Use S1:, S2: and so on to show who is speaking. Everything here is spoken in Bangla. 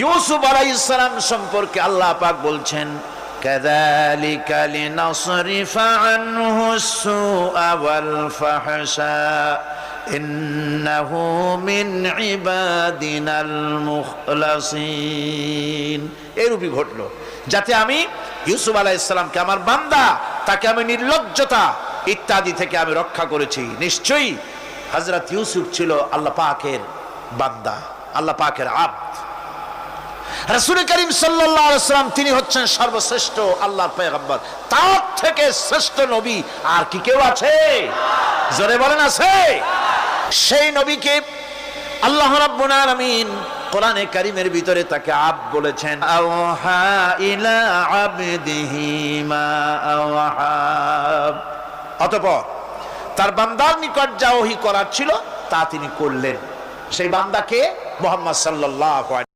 S1: ইউসুফ আলাইহিস সালাম সম্পর্কে আল্লাহ পাক বলছেন, কাযালিকা লিনাসরিফা আনহু সুআ ওয়াল ফাহশা ইন্নাহু মিন ইবাদিনাল মুখলাসিন। এরূপই ঘটলো যাতে আমি ইউসুফ আলাইহিস সালামকে, আমার বান্দা, তাকে আমি নির্লজ্জতা ইত্যাদি থেকে আমি রক্ষা করেছি। নিশ্চয়ই হযরত ইউসুফ ছিল আল্লাহ পাকের বান্দা, আল্লাহ পাকের আব্দ। রাসূল করিম সাল্লাল্লাহু আলাইহি ওয়াসাল্লাম তিনি হচ্ছেন সর্বশ্রেষ্ঠ আল্লাহর পয়গম্বর। তার থেকে শ্রেষ্ঠ নবী আর কি কেউ আছে? জোরে বলেন, আছে? সেই নবীকে আল্লাহ রাব্বুল আলামিন কোরআনে কারীমের ভিতরে তাকে আব্দ বলেছেন। আওহা ইলা আবদিহি মা আওহা। অতঃপর তার বান্দার নিকট যা ওহী করার ছিল তা তিনি করলেন। সেই বান্দাকে মুহাম্মদ সাল্লাল্লাহু আলাইহি